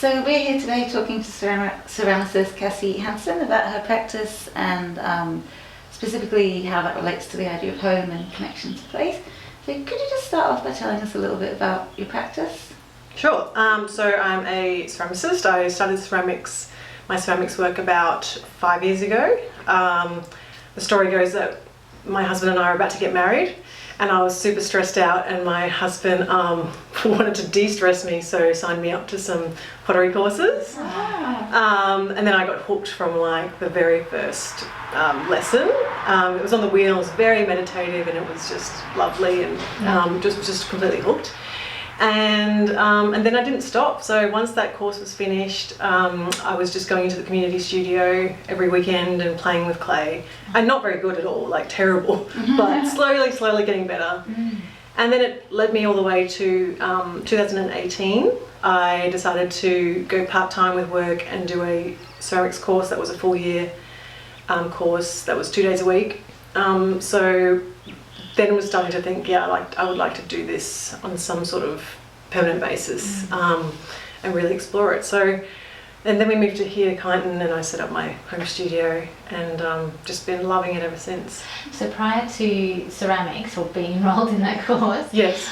So we're here today talking to ceramicist Cassie Hansen about her practice and specifically how that relates to the idea of home and connection to place. So could you just start off by telling us a little bit about your practice? Sure. So I'm a ceramicist. I started my ceramics work about 5 years ago. The story goes that my husband and I are about to get married, and I was super stressed out, and my husband wanted to de-stress me, so signed me up to some pottery courses. And then I got hooked from like the very first lesson. It was on the wheel, it was very meditative, and it was just lovely, and just completely hooked. And then I didn't stop. So once that course was finished, I was just going into the community studio every weekend and playing with clay. And not very good at all, like terrible, but slowly getting better. And then it led me all the way to 2018. I decided to go part-time with work and do a ceramics course that was a full year course that was 2 days a week. So then was starting to think, I would like to do this on some sort of permanent basis and really explore it. So, and then we moved to here, Kyneton, and I set up my home studio and just been loving it ever since. So prior to ceramics or being enrolled in that course, yes,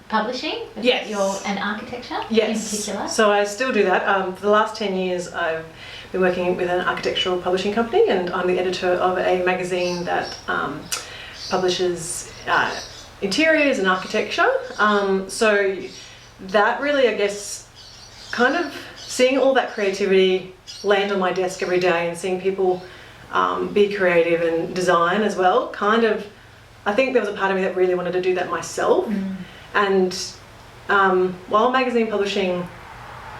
publishing, and architecture in particular? So I still do that. For the last 10 years I've been working with an architectural publishing company, and I'm the editor of a magazine that publishes interiors and architecture. So that really, I guess, kind of seeing all that creativity land on my desk every day and seeing people be creative and design as well, I think there was a part of me that really wanted to do that myself. And while magazine publishing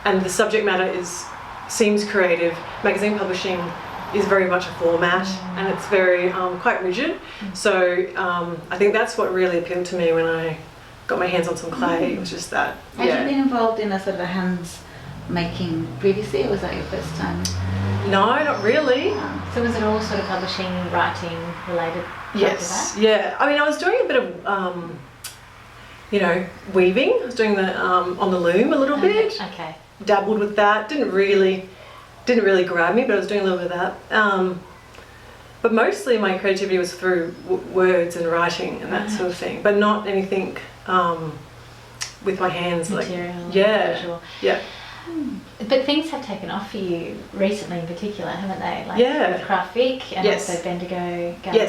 and the subject matter seems creative, magazine publishing is very much a format, and it's very quite rigid. So I think that's what really appealed to me when I got my hands on some clay. It was just that. Had you been involved in a sort of a hands making previously, or was that your first time? No, not really. So was it all sort of publishing, writing related? Yes, yeah. I mean, I was doing a bit of weaving. I was doing the on the loom a little bit. Okay. Dabbled with that. Didn't really grab me, but I was doing a little bit of that. But mostly my creativity was through words and writing and that sort of thing, but not anything with my hands. Material, visual. Yeah. But things have taken off for you recently in particular, haven't they? With Craft Vic and also Bendigo Gallery.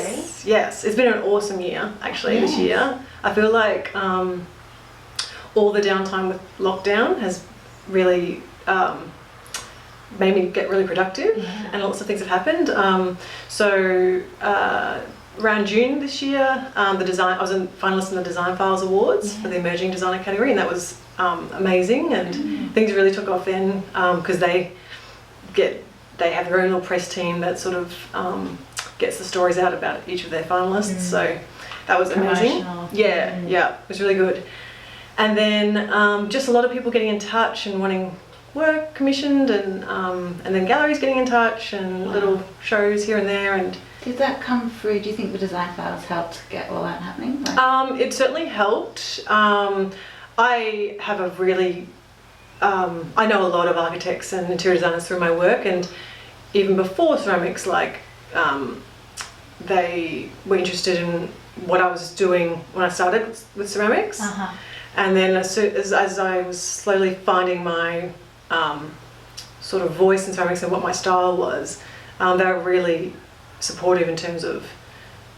Yes. It's been an awesome year, actually, this year. I feel like all the downtime with lockdown has really made me get really productive, and lots of things have happened. So around June this year, I was a finalist in the Design Files Awards for the Emerging Designer category, and that was amazing, and things really took off then because they have their own little press team that sort of gets the stories out about each of their finalists. So that was amazing. Yeah, it was really good. And then just a lot of people getting in touch and wanting work commissioned, and then galleries getting in touch and little shows here and there. And did that come through? Do you think the Design Files helped get all that happening? It certainly helped. I have a really I know a lot of architects and interior designers through my work, and even before ceramics, they were interested in what I was doing when I started with ceramics. And then as I was slowly finding my sort of voice in ceramics and what my style was, they were really supportive in terms of,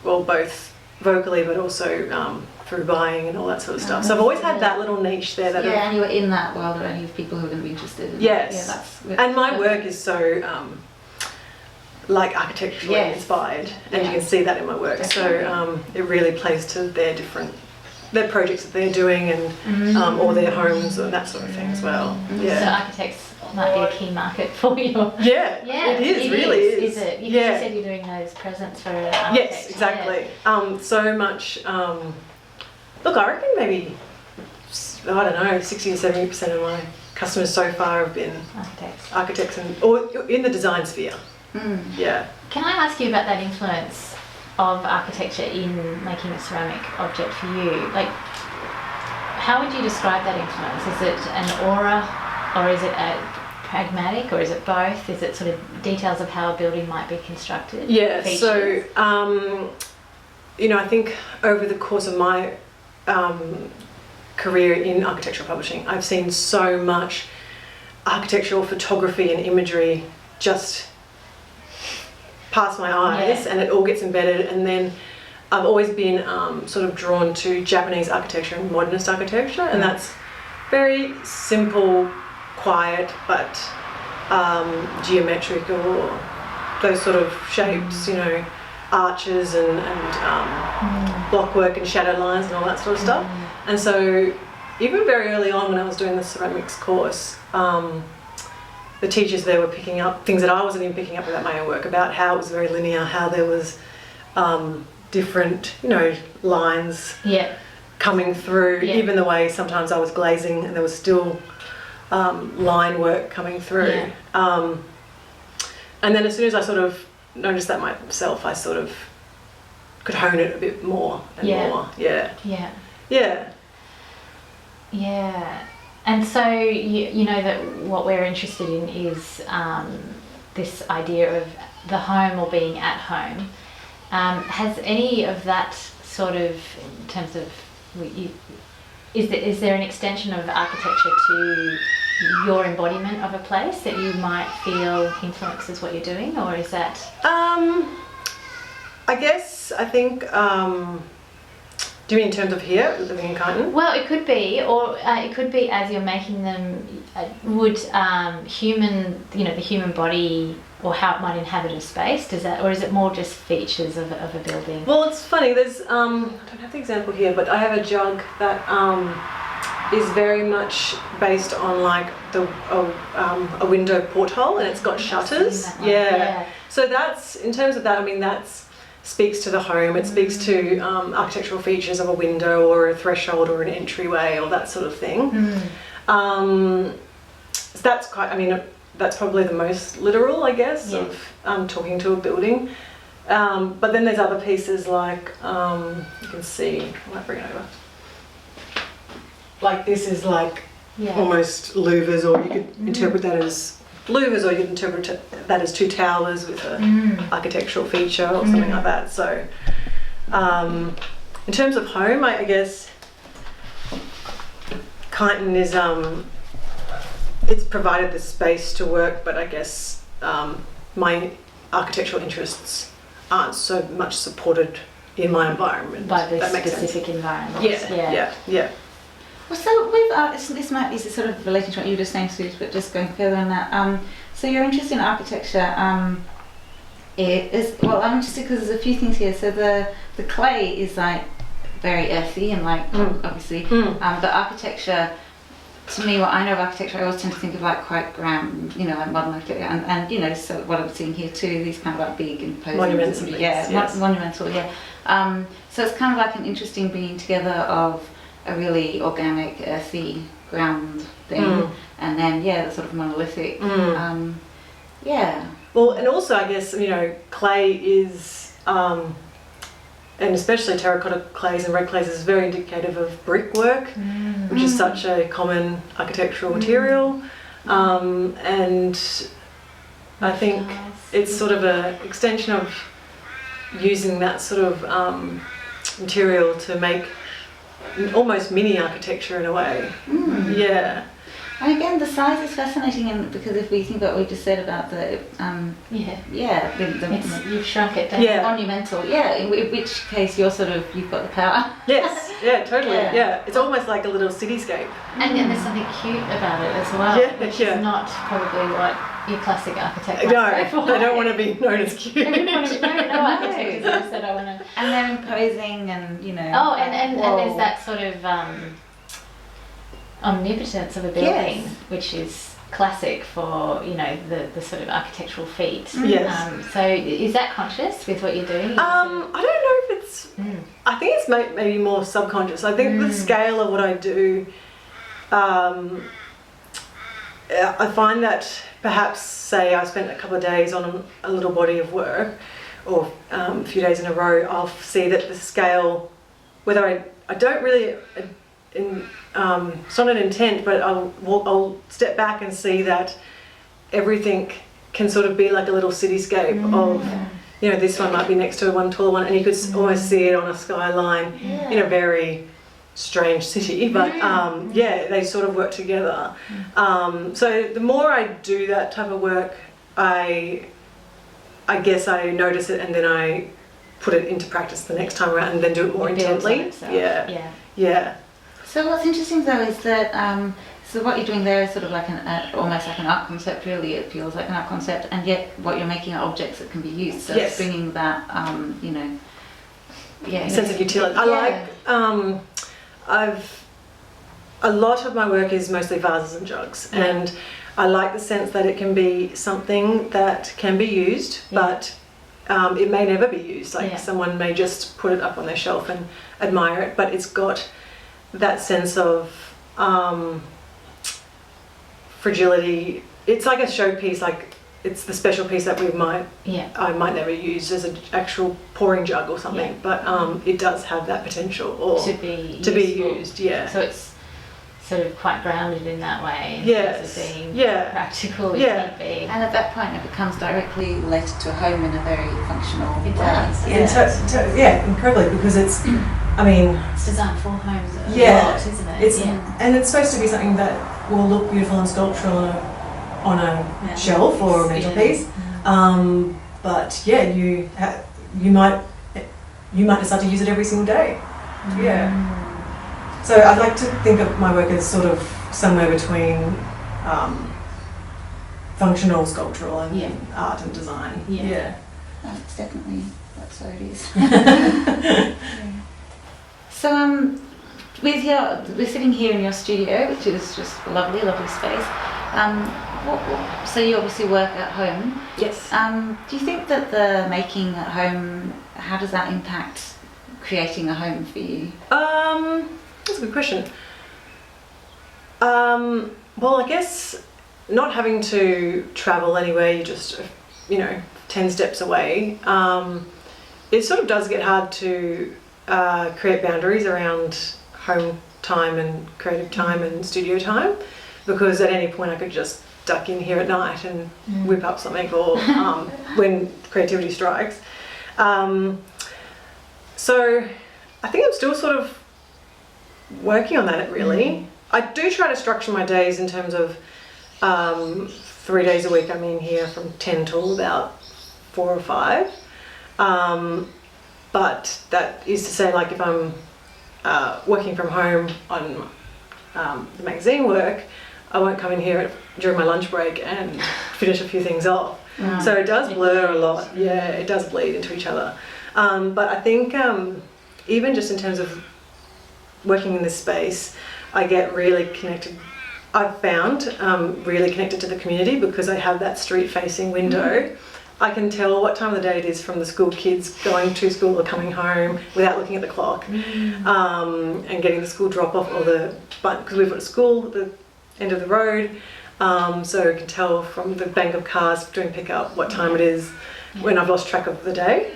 both vocally but also through buying and all that sort of stuff. So I've always had that little niche there. And you were in that world of only people who are going to be interested in Yes. And my work is so architecturally inspired, and you can see that in my work. Definitely. So it really plays to their projects that they're doing, and or their homes and that sort of thing as well. So architects might be a key market for you. It is. Really is. Is it? You said you're doing those presents for architects. Yes, exactly. So much. Look, I reckon maybe 60 or 70% of my customers so far have been architects or in the design sphere. Yeah. Can I ask you about that influence of architecture in making a ceramic object for you? How would you describe that influence? Is it an aura or is it pragmatic, or is it both? Is it sort of details of how a building might be constructed? Yeah, features? so, you know, I think over the course of my career in architectural publishing, I've seen so much architectural photography and imagery just pass my eyes, and it all gets embedded. And then I've always been sort of drawn to Japanese architecture and modernist architecture, and that's very simple, quiet, but geometric, or those sort of shapes, you know, arches and blockwork and shadow lines and all that sort of stuff. And so even very early on when I was doing the ceramics course, the teachers there were picking up things that I wasn't even picking up about my own work, about how it was very linear, how there was different, you know, lines coming through, even the way sometimes I was glazing and there was still line work coming through. And then as soon as I sort of noticed that myself, I sort of could hone it a bit more and more. And so you know that what we're interested in is this idea of the home or being at home. Has any of that sort of, in terms of, is there an extension of architecture to your embodiment of a place that you might feel influences what you're doing, or is that? I think. Do you mean in terms of here, living in Kyneton? Well, it could be, or it could be as you're making them. Would human, you know, the human body, or how it might inhabit a space, does that, or is it more just features of a building? Well, it's funny. There's I don't have the example here, but I have a jug that is very much based on like a window porthole, and it's got shutters. So that's, in terms of that, I mean, that's speaks to the home. It speaks to architectural features of a window or a threshold or an entryway or that sort of thing. So that's quite, I mean, that's probably the most literal, I guess, of talking to a building. But then there's other pieces like, you can see, I might bring it over. Like this is like almost louvers, or you could interpret that as louvers, or you could interpret that as two towers with a architectural feature or something like that. So in terms of home, I guess Kyneton is it's provided the space to work, but I guess my architectural interests aren't so much supported in my environment. By the specific environment. Yeah. Well, so with this might be sort of relating to what you were just saying, Suze, but just going further on that. So your interest in architecture is, well, I'm interested because there's a few things here. So the clay is like very earthy and like obviously, but architecture, to me, what I know of architecture, I always tend to think of like quite grand, you know, like modern architecture, and you know, so what I'm seeing here too, these kind of like big imposing, monumental, so it's kind of like an interesting bringing together of a really organic, earthy ground thing, and then the sort of monolithic, Well, and also I guess, you know, clay is, and especially terracotta clays and red clays, is very indicative of brickwork, which is such a common architectural material, and I think it's sort of an extension of using that sort of material to make almost mini architecture in a way. And again, the size is fascinating, because if we think about what we just said about the you've shrunk it down. Monumental, in which case you've got the power. Yes, totally. It's almost like a little cityscape. And then there's something cute about it as well, which is not probably what your classic architect might No, they don't want to be known as cute. No architect is ever said I want to. And they're imposing, and you know. Oh, and there's that sort of omnipotence of a building, which is classic for, you know, the sort of architectural feat. So is that conscious with what you're doing? I don't know if it's. I think it's maybe more subconscious. I think the scale of what I do. I find that perhaps, say, I spent a couple of days on a little body of work, or a few days in a row, I'll see that the scale, whether I don't really it's not an intent, but I'll step back and see that everything can sort of be like a little cityscape of, you know, this one might be next to one taller one, and you could almost see it on a skyline in a very strange city, but yeah, they sort of work together. So the more I do that type of work, I guess I notice it and then I put it into practice the next time around and then do it more intently. Yeah. So what's interesting though is that so what you're doing there is sort of like almost like an art concept. Really, it feels like an art concept, and yet what you're making are objects that can be used. So it's bringing that, you know, sense of utility. I like. A lot of my work is mostly vases and jugs, and I like the sense that it can be something that can be used, but it may never be used. Like someone may just put it up on their shelf and admire it, but it's got that sense of fragility. It's like a showpiece, like it's the special piece that I might never use as an actual pouring jug or something, but it does have that potential or to be used. Yeah. So it's sort of quite grounded in that way. Yes. Of being practical. And at that point, it becomes directly related to a home in a very functional way. It does. Incredibly, because it's. I mean, it's designed for homes a lot, isn't it? And it's supposed to be something that will look beautiful and sculptural on a shelf or a mantelpiece. But you might decide to use it every single day. So I'd like to think of my work as sort of somewhere between functional, sculptural, and art and design. That's definitely what it is. So we're sitting here in your studio, which is just a lovely, lovely space. So you obviously work at home. Yes. Do you think that the making at home, how does that impact creating a home for you? That's a good question. Well, I guess not having to travel anywhere, you just, 10 steps away, it sort of does get hard to create boundaries around home time and creative time and studio time, because at any point I could just duck in here at night and whip up something, or when creativity strikes. So I think I'm still sort of working on that, really. I do try to structure my days in terms of 3 days a week I'm in here from 10 till about 4 or 5. But that is to say, like, if I'm working from home on the magazine work, I won't come in here during my lunch break and finish a few things off. So it does blur a lot. Yeah, it does bleed into each other. But I think even just in terms of working in this space, I get really connected. I've found really connected to the community because I have that street-facing window. I can tell what time of the day it is from the school kids going to school or coming home without looking at the clock, and getting the school drop-off because we've got a school at the end of the road, so I can tell from the bank of cars doing pickup what time it is when I've lost track of the day.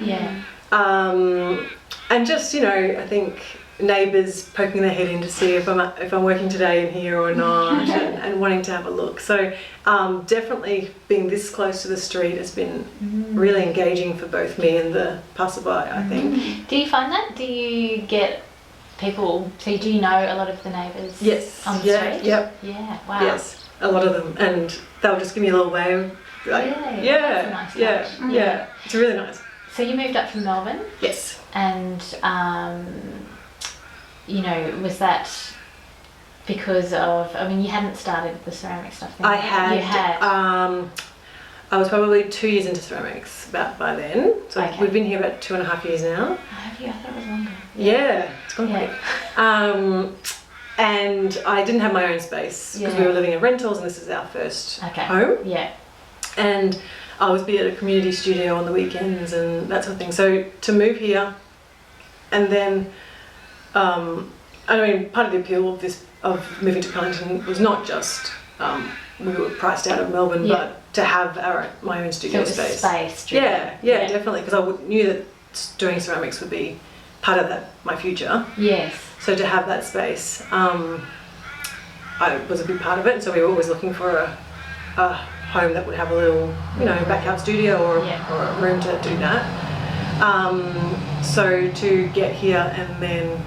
And just, I think neighbours poking their head in to see if I'm working today in here or not, and wanting to have a look. So definitely being this close to the street has been really engaging for both me and the passerby, I think. Do you find that? Do you get people, so do you know a lot of the neighbours on the street? Yep. Yeah, wow. Yes, a lot of them, and they'll just give me a little wave. Like, that's a nice touch. Yeah, it's really nice. So you moved up from Melbourne? Yes. And was that because of, you hadn't started the ceramic stuff then? I had. You had? I was probably 2 years into ceramics about by then. So we've been here about 2.5 years now. Have you? I thought it was longer. Yeah, it's gone quick. And I didn't have my own space because we were living in rentals, and this is our first home. Yeah. And I was be at a community studio on the weekends and that sort of thing. So to move here, and then part of the appeal of moving to Cullington was not just we were priced out of Melbourne, but to have my own studio space. Definitely, because I knew that doing ceramics would be part of that, my future. Yes. So to have that space, I was a big part of it. And so we were always looking for a home that would have a little, you know, backyard studio or a room to do that. So to get here and then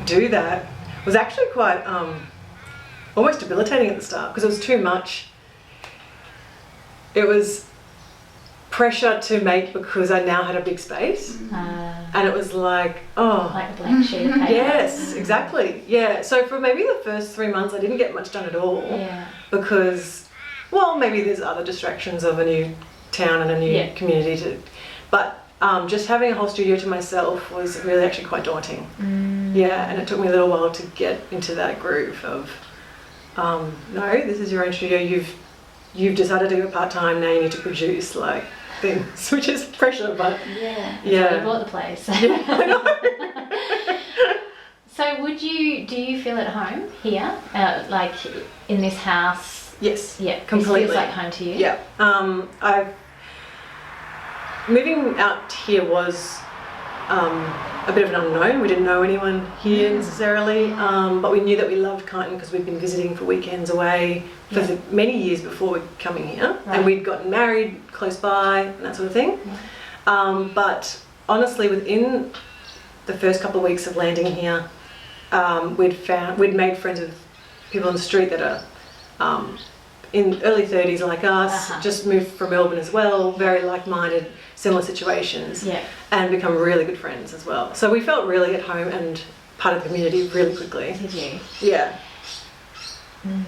do that was actually quite almost debilitating at the start because it was too much. It was pressure to make because I now had a big space, and it was like, oh, like a blank sheet of paper. Yes, exactly. Yeah. So for maybe the first 3 months, I didn't get much done at all because, well, maybe there's other distractions of a new town and a new community to, but just having a whole studio to myself was really actually quite daunting. Yeah, and it took me a little while to get into that groove of, no, this is your own studio. You've decided to go part-time, now you need to produce like things, which is pressure, but That's why you bought the place. I know. So do you feel at home here, like in this house? Yes. Yeah, completely. This feels like home to you? Yeah. Moving out here was a bit of an unknown. We didn't know anyone here necessarily, but we knew that we loved Kyneton because we'd been visiting for weekends away for many years before coming here, and we'd gotten married close by and that sort of thing. But honestly, within the first couple of weeks of landing here, we'd made friends with people on the street that are in early 30s like us, just moved from Melbourne as well, very like-minded, similar situations, and become really good friends as well. So we felt really at home and part of the community really quickly. Did you? Yeah. I'm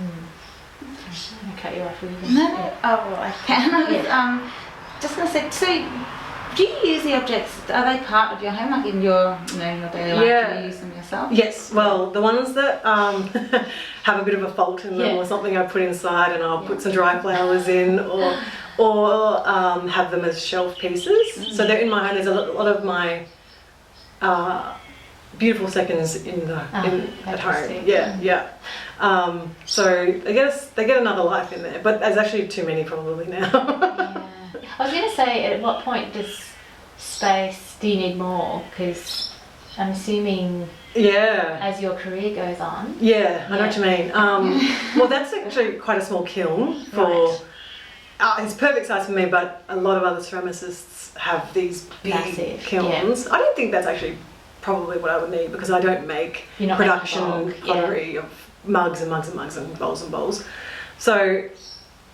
going to cut you off. No. Oh, well, I can. I was just going to say, so do you use the objects, are they part of your home, like in your, you know, in your daily life? Do you use them yourself? Yes, well, the ones that have a bit of a fault in them or something I put inside and I'll put some dry flowers in or have them as shelf pieces. So they're in my home. There's a lot of my beautiful seconds at home. Yeah. So they get another life in there, but there's actually too many probably now. I was going to say, at what point do you need more? Because I'm assuming as your career goes on. Yeah, I know what you mean. Well, that's actually quite a small kiln for. It's perfect size for me, but a lot of other ceramicists have these big massive kilns. I don't think that's actually probably what I would need because I don't make production pottery of mugs and mugs and mugs and bowls. So.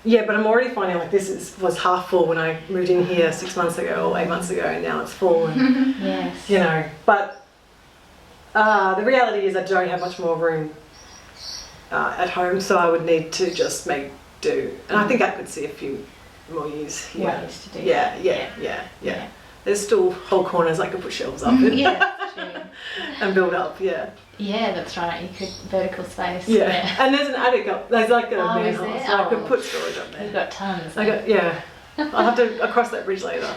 Yeah, but I'm already finding like this was half full when I moved in here 6 months ago or 8 months ago, and now it's full. And, you know, but the reality is I don't have much more room at home, so I would need to just make do. And I think I could see a few more years here. Ways to do that. Yeah. There's still whole corners I could put shelves up in. And build up. Yeah, that's right. You could vertical space. Yeah, and there's an attic up. There's like a manhole, so I could put storage up there. You've got tons. I'll have to cross that bridge later.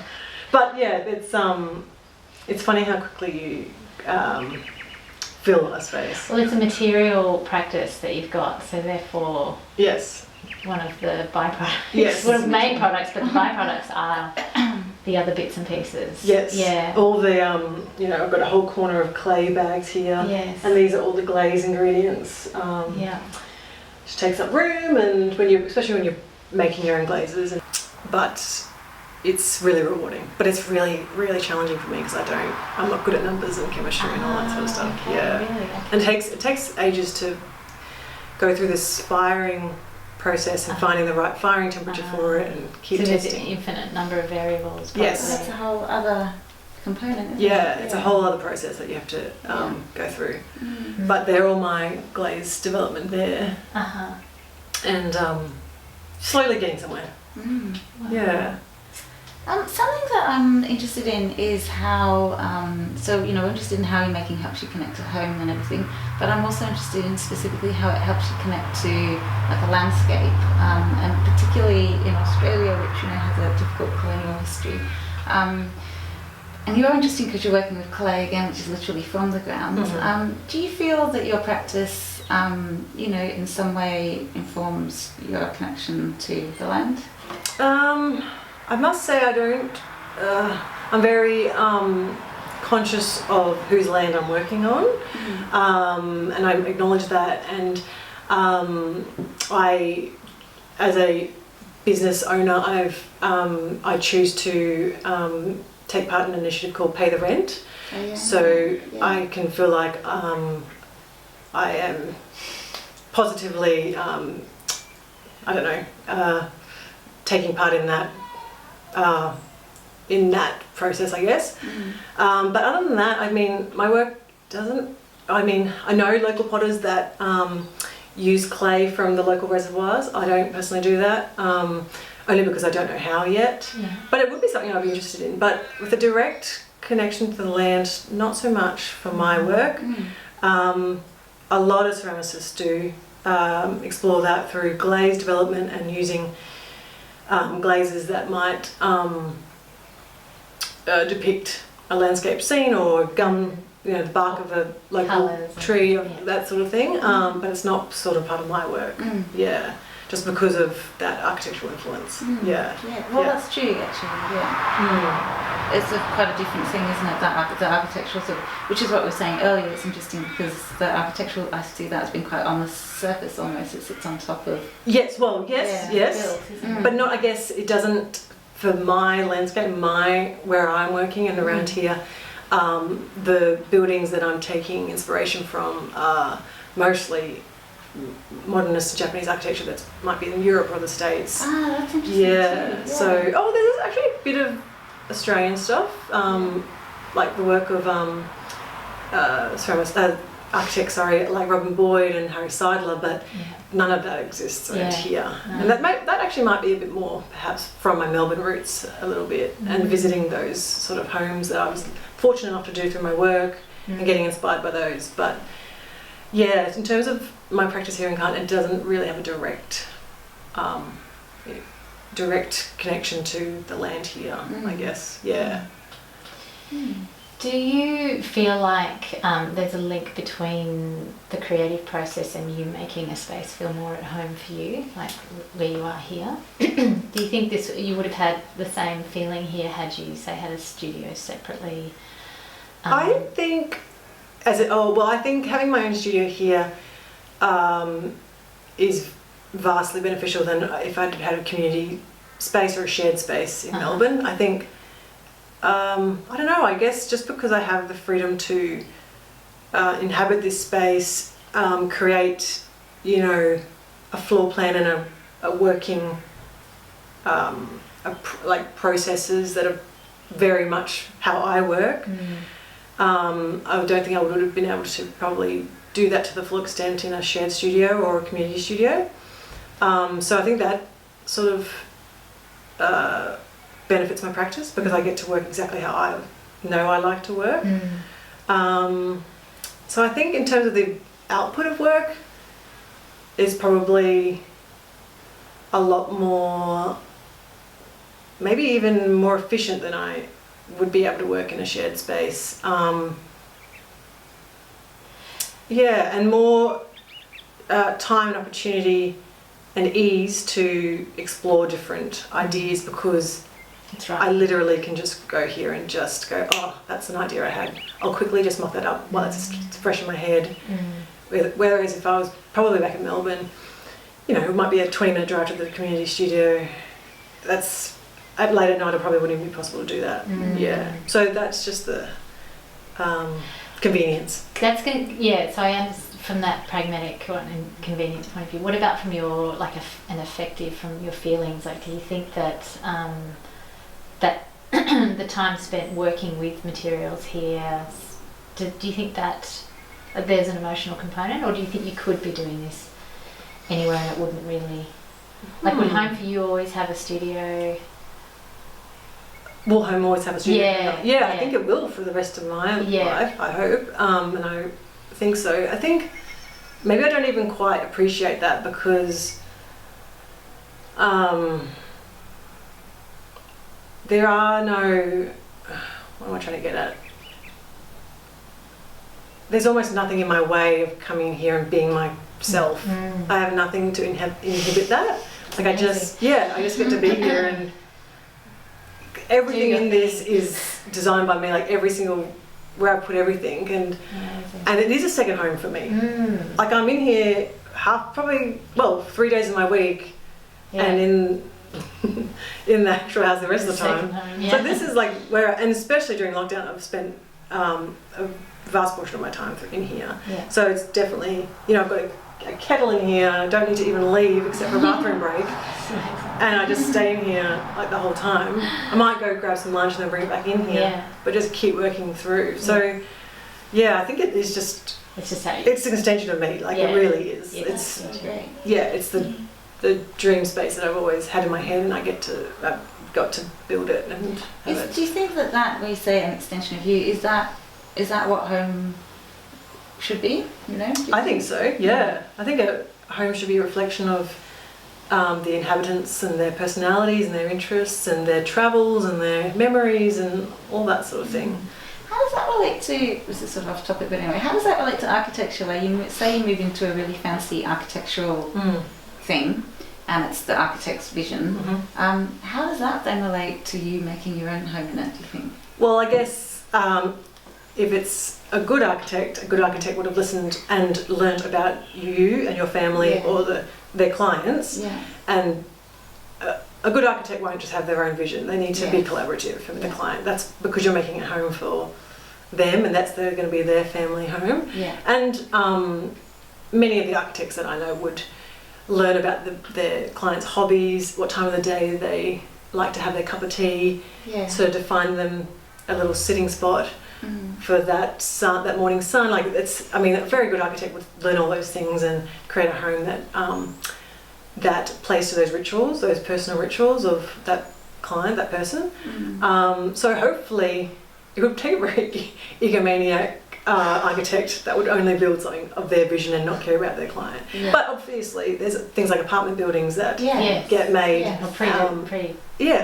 But yeah, it's funny how quickly you fill a space. Well, it's a material practice that you've got, so therefore. Yes. One of the byproducts. Yes. One of the main products, but the byproducts are the other bits and pieces. Yes. Yeah. All the I've got a whole corner of clay bags here. Yes. And these are all the glaze ingredients. Which takes up room, and especially when you're making your own glazes. But it's really rewarding. But it's really, really challenging for me because I'm not good at numbers and chemistry and all that sort of stuff. Okay, Yeah. Really? And it takes ages to go through this firing process and finding the right firing temperature for it and keep testing. There's an infinite number of variables. Probably. Yes. That's a whole other component, isn't it? It's a whole other process that you have to go through. But they're all my glaze development there. And slowly getting somewhere. Wow. Yeah. Something that I'm interested in is how, we're interested in how your making helps you connect to home and everything, but I'm also interested in specifically how it helps you connect to like a landscape, and particularly in Australia, which has a difficult colonial history. And you're interesting because you're working with clay again, which is literally from the ground. Do you feel that your practice, in some way informs your connection to the land? I must say I don't. I'm very conscious of whose land I'm working on, and I acknowledge that. And I, as a business owner, I choose to take part in an initiative called Pay the Rent. Oh, yeah. So Yeah. I can feel like I am positively, taking part in that process, I guess. But other than that, I mean, my work doesn't. I mean, I know local potters that use clay from the local reservoirs. I don't personally do that, only because I don't know how yet. Yeah. But it would be something I'd be interested in. But with a direct connection to the land, not so much for my work. A lot of ceramicists do explore that through glaze development and using glazes that might depict a landscape scene or gum, the bark of a local Colours tree, and, that sort of thing. But it's not sort of part of my work. Yeah, just because of that architectural influence. Yeah. Well, Yeah. that's true, actually. Yeah. It's quite a different thing, isn't it? The architectural sort of, which is what we were saying earlier. It's interesting because the architectural, I see that as being quite on the surface almost. It sits on top of. Yes. Well. Yes. Yeah, Yes. built, isn't it? But not. I guess it doesn't for my landscape, where I'm working and around here. The buildings that I'm taking inspiration from are mostly modernist Japanese architecture that might be in Europe or the States. Ah, that's interesting. Yeah. Too. So, there's actually a bit of Australian stuff, like the work of architects, like Robin Boyd and Harry Seidler, but none of that exists around here. No. And that actually might be a bit more, perhaps, from my Melbourne roots a little bit, and visiting those sort of homes that I was fortunate enough to do through my work and getting inspired by those. But yeah, in terms of my practice here in Cairn, it doesn't really have a direct connection to the land here, I guess. Yeah. Do you feel like there's a link between the creative process and you making a space feel more at home for you, like where you are here? Do you think you would have had the same feeling here had you, say, had a studio separately? I think I think having my own studio here is vastly beneficial than if I'd had a community space or a shared space in Melbourne. I think, I don't know, I guess just because I have the freedom to inhabit this space, create, a floor plan and a working, processes that are very much how I work. I don't think I would have been able to probably do that to the full extent in a shared studio or a community studio. So I think that sort of benefits my practice because I get to work exactly how I know I like to work. So I think in terms of the output of work is probably a lot more, maybe even more efficient than I would be able to work in a shared space. And more time and opportunity and ease to explore different ideas because That's right. I literally can just go here and just go, oh, that's an idea I had. I'll quickly just mock that up while it's fresh in my head. Whereas if I was probably back in Melbourne, it might be a 20-minute drive to the community studio. That's at late at night, it probably wouldn't even be possible to do that. Yeah. So that's just the convenience. That's good. Yeah. So I understand from that pragmatic and convenience point of view. What about from your an effective, from your feelings? Like, do you think that that the time spent working with materials here, do you think that there's an emotional component, or do you think you could be doing this anywhere and it wouldn't really? Like, would home for you always have a studio? Will home always have a studio? Yeah. I think it will for the rest of my life, I hope. And I think so. I think maybe I don't even quite appreciate that because there are no, what am I trying to get at? There's almost nothing in my way of coming here and being myself. I have nothing to inhibit that. Like I just get to be here, and everything in this is designed by me. Like every single where I put everything, and it is a second home for me. Like I'm in here probably 3 days of my week, and in the actual house the rest of the time. So this is like where, and especially during lockdown, I've spent a vast portion of my time in here. So it's definitely, I've got a kettle in here. I don't need to even leave except for a bathroom break, and I just stay in here like the whole time. I might go grab some lunch and then bring it back in here, but just keep working through. So I think it is just it's an extension of me. Like it really is. It's great. It's the dream space that I've always had in my head, and I've got to build it and have it. Do you think that when you say an extension of you, is that what home should be? I think so. Yeah, I think a home should be a reflection of the inhabitants and their personalities and their interests and their travels and their memories and all that sort of thing. How does that relate to, this is sort of off topic, but anyway, how does that relate to architecture? Where you say you move into a really fancy architectural thing, and it's the architect's vision. How does that then relate to you making your own home in it, do you think? Well, I guess if it's a good architect would have listened and learnt about you and your family or their clients. And a good architect won't just have their own vision. They need to be collaborative with the client. That's because you're making a home for them, and that's going to be their family home. And many of the architects that I know would learn about their clients' hobbies, what time of the day they like to have their cup of tea, sort of to find them a little sitting spot for that morning sun. Like a very good architect would learn all those things and create a home that plays to those rituals, those personal rituals of that client, that person. So hopefully it would take a very egomaniac architect that would only build something of their vision and not care about their client. But obviously there's things like apartment buildings that get made,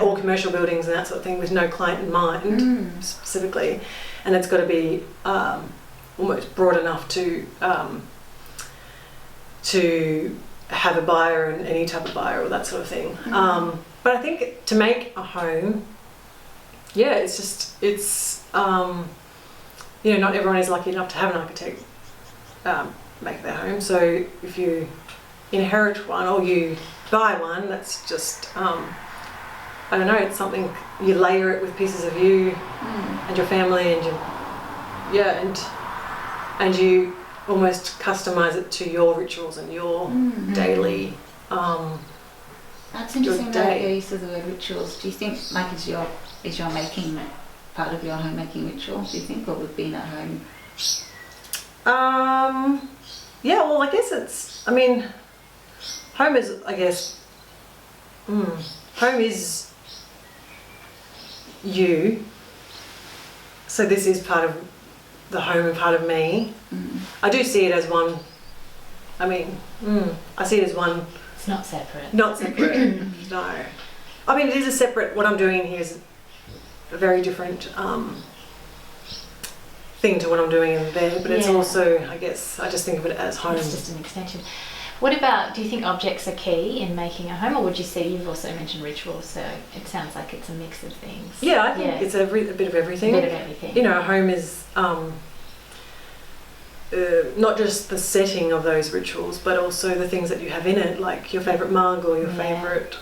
or commercial buildings and that sort of thing with no client in mind specifically, and it's got to be almost broad enough to have a buyer and any type of buyer or that sort of thing. But I think to make a home, not everyone is lucky enough to have an architect make their home. So if you inherit one or you buy one, that's just, I don't know, it's something, you layer it with pieces of you and your family and you almost customize it to your rituals and your daily That's interesting about your use of the word rituals. Do you think is your making part of your homemaking ritual, do you think, or would being at home? Well, I guess home is you. So this is part of the home and part of me. I do see it as one. I see it as one. It's not separate. Not separate. No. It is a separate. What I'm doing in here is a very different thing to what I'm doing in there, but it's also, I guess, I just think of it as home. It's just an extension. What about, do you think objects are key in making a home, or would you say, you've also mentioned rituals, so it sounds like it's a mix of things. Yeah, I think it's a bit of everything. A bit of everything. A home is not just the setting of those rituals, but also the things that you have in it, like your favourite mug or your favourite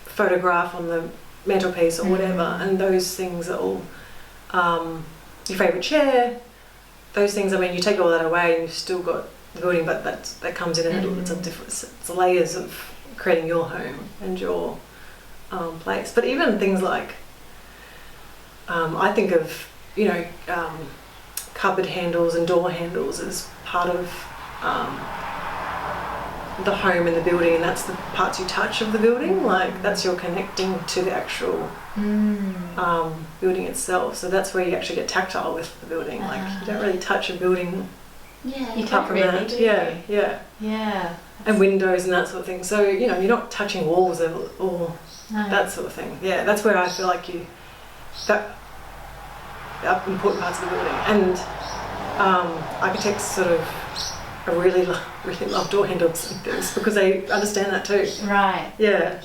photograph on the mantelpiece or whatever, and those things are all your favourite chair, those things. You take all that away and you've still got the building, but that comes in it's layers of creating your home and your place. But even things like I think of cupboard handles and door handles as part of the home and the building, and that's the parts you touch of the building, like that's your connecting to the actual building itself. So that's where you actually get tactile with the building. Like you don't really touch a building apart from that. Yeah. And windows and that sort of thing. So you're not touching walls or that sort of thing. Yeah, that's where I feel like that important parts of the building. And architects sort of really love door handles and things because they understand that too. Right. Yeah.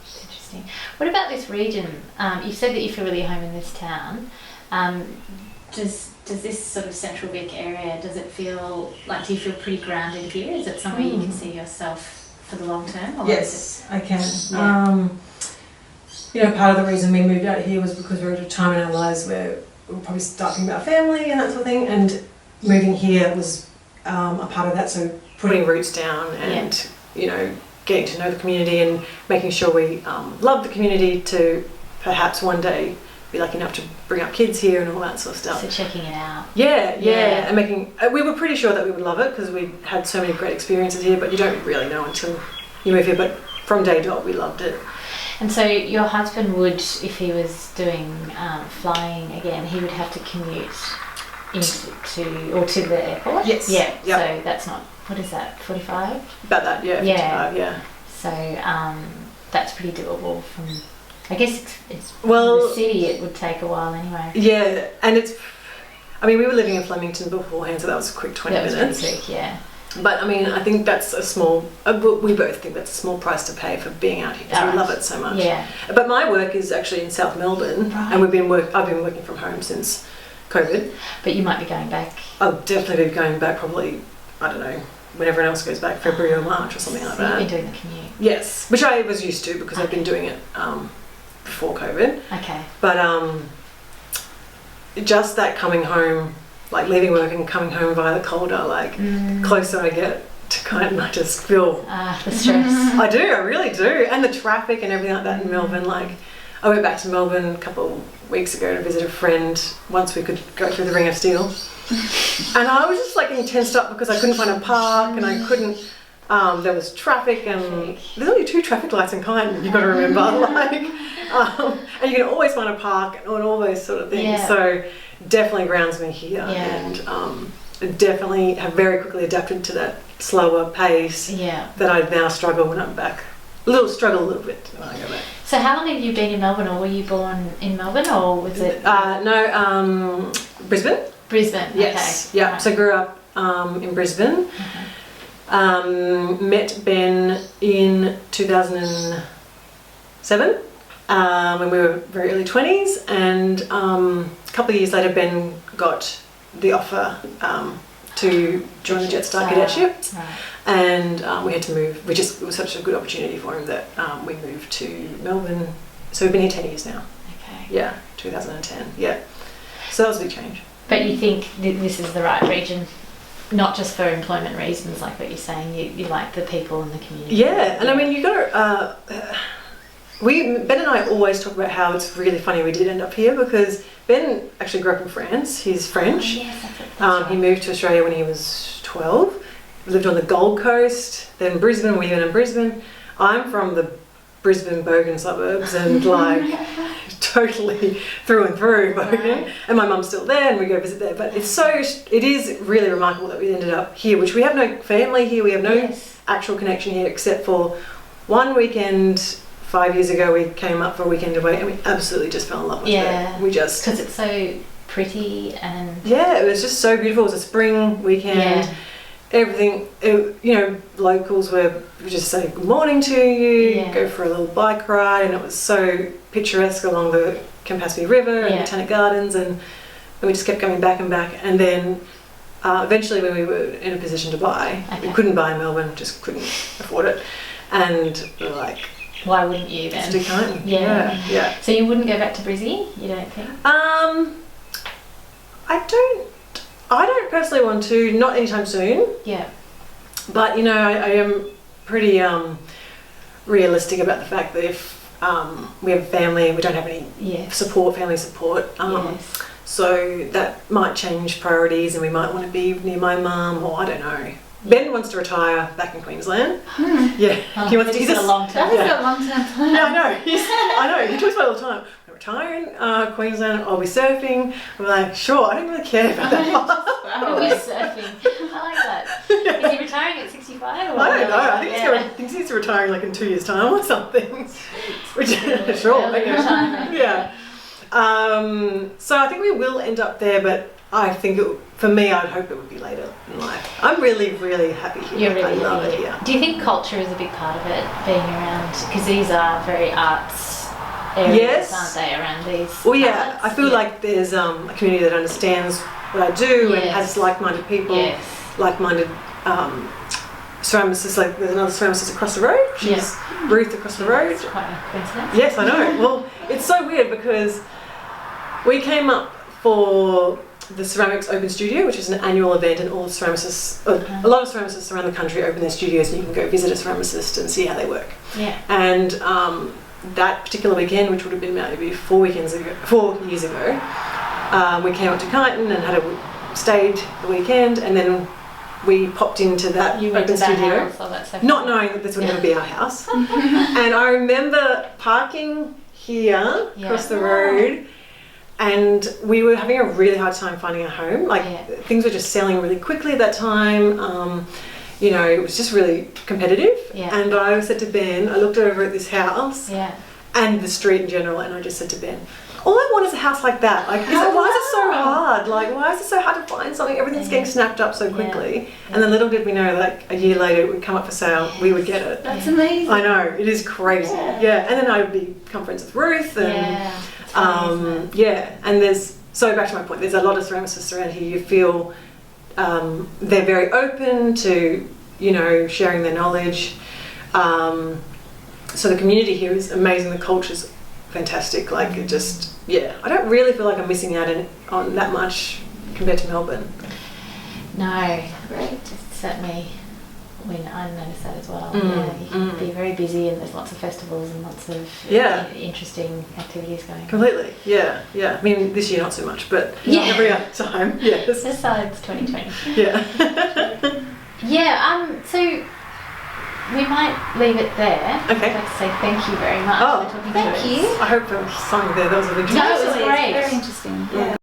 Interesting. interesting. What about this region? You said that you feel really home in this town. Does this sort of Central Vic area, does it feel like, do you feel pretty grounded here? Is it somewhere you can see yourself for the long term? Or Yes, I can. Yeah. You know, part of the reason we moved out here was because we were at a time in our lives where we were probably starting about family and that sort of thing, and moving here was a part of that. So Putting roots down and, you know, getting to know the community and making sure we love the community to perhaps one day be lucky enough to bring up kids here and all that sort of stuff. So checking it out. Yeah, and making, we were pretty sure that we would love it because we had so many great experiences here, but you don't really know until you move here. But from day dot, we loved it. And so your husband would, if he was doing flying again, he would have to commute to the airport? Yes. Yeah, Yep. So that's not, what is that, 45? About that, yeah. Yeah. 55, yeah. So that's pretty doable from, I guess it's Well, from the city it would take a while anyway. Yeah, and it's, I mean, we were living in Flemington beforehand, so that was a quick 20 That was minutes. pretty quick, yeah. But I mean, I think that's a small, we both think that's a small price to pay for being out here because we Alright. love it so much. Yeah. But my work is actually in South Melbourne, Right. and I've been working from home since COVID. But you might be going back. I'll definitely be going back probably, I don't know, when everyone else goes back, February or March or something like So that. you've been doing the commute. Yes, which I was used to because I've been doing it before COVID. Okay. But just that coming home, like leaving work and coming home via the colder, like closer I get to kind of, I just feel, The stress. I really do. And the traffic and everything like that in Melbourne, like I went back to Melbourne a couple of weeks ago to visit a friend once we could go through the Ring of Steel. And I was just like getting tensed up because I couldn't find a park and I couldn't, there was traffic and there's only 2 traffic lights in Kyneton, you've got to remember, like, and you can always find a park and all those sort of things. Yeah. So definitely grounds me here, Yeah. and definitely have very quickly adapted to that slower pace Yeah. that I now struggle when I'm back. Struggle a little bit when I go back. So how long have you been in Melbourne, or were you born in Melbourne, or was it No, Brisbane. Brisbane? Yes, Okay. yeah. Right. So I grew up in Brisbane. Met Ben in 2007 when we were very early 20s, and a couple of years later Ben got the offer to join the Jetstar cadetship, Right. and we had to move. It was such a good opportunity for him that we moved to Melbourne. So we've been here 10 years now. Okay. Yeah, 2010. Yeah. So that was a big change. But you think this is the right region, not just for employment reasons, like what you're saying. You like the people and the community. Yeah, and I mean, you got to. Ben and I always talk about how it's really funny we did end up here because Ben actually grew up in France. He's French. Oh, yes, that's He moved to Australia when he was 12. Lived on the Gold Coast, then Brisbane. We went in Brisbane. I'm from the Brisbane Bogan suburbs and like totally through and through Bogan. Right. And my mum's still there and we go visit there. But it is really remarkable that we ended up here, which we have no family here. We have no Yes. actual connection here except for one weekend 5 years ago we came up for a weekend away and we absolutely just fell in love with Yeah. it. We just... Because it's so pretty and... Yeah, it was just so beautiful. It was a spring weekend. Yeah. Everything, locals would just say good morning to you, Yeah. go for a little bike ride, and it was so picturesque along the Campaspe River and Yeah. Botanic Gardens, and we just kept going back and back. And then eventually when we were in a position to buy, we Okay. couldn't buy in Melbourne, just couldn't afford it. And we were like, Why wouldn't you let's then? do Kyneton. Yeah. Yeah. So you wouldn't go back to Brizzy, you don't think? I don't personally want to, not anytime soon. Yeah. But I am pretty realistic about the fact that if we have family, we don't have any Yes. family support. Yes. So that might change priorities, and we might want to be near my mum, or I don't know. Ben wants to retire back in Queensland. Yeah, he wants to. He's a long That term. is a long-term plan. Yeah, I know. I know. He talks about it all the time. I'm retiring Queensland. I'll be surfing. I'm like, sure. I don't really care about that. He'll be surfing. I like that. Is he retiring at 65? Or I don't know. I think he's retiring like in 2 years' time or something. Which sure, Early okay. retirement. Yeah. So I think we will end up there, but I think for me, I'd hope it would be later in life. I'm really, really happy here. You're really I love happy it here. here. Do you think culture is a big part of it, being around, because these are very arts areas, Yes. aren't they, around these Well, yeah, arts? I feel like there's a community that understands what I do and Yes. has like-minded people, Yes. like-minded ceramicists. Like there's another ceramicist across the road. She's Ruth across the road. It's quite a coincidence. Yes, I know. Well, it's so weird because we came up for the Ceramics Open Studio, which is an annual event, and all ceramicists, a lot of ceramicists around the country open their studios, and you can go visit a ceramicist and see how they work. Yeah. And that particular weekend, which would have been maybe 4 years ago, we came up to Kyneton and stayed the weekend, and then we popped into that You went open to that studio, house, oh, that's so not fun. knowing that this would never be our house. And I remember parking here across the road, and we were having a really hard time finding a home. Like things were just selling really quickly at that time. You know, it was just really competitive. Yeah. And I said to Ben, I looked over at this house and the street in general, and I just said to Ben, all I want is a house like that. Like, why is it so hard? Like, why is it so hard to find something? Everything's getting snapped up so quickly. And then little did we know, like a year later, it would come up for sale. We would get it. That's amazing. I know, it is crazy. Yeah. And then I would become friends with Ruth, and and so back to my point, there's a lot of ceramicists around here. You feel they're very open to, you know, sharing their knowledge. So the community here is amazing. The culture's fantastic. Like it just, I don't really feel like I'm missing out on that much compared to Melbourne. No, Great. certainly. When I noticed that as well. You can be very busy, and there's lots of festivals and lots of interesting activities going on. Completely. Yeah. I mean, this year not so much, but every other time. Yes. Besides 2020. Yeah. So we might leave it there. Okay. I'd like to say thank you very much for talking to us. Thank you. I hope there was something there that was of interest. No, it was great. Very interesting. Yeah.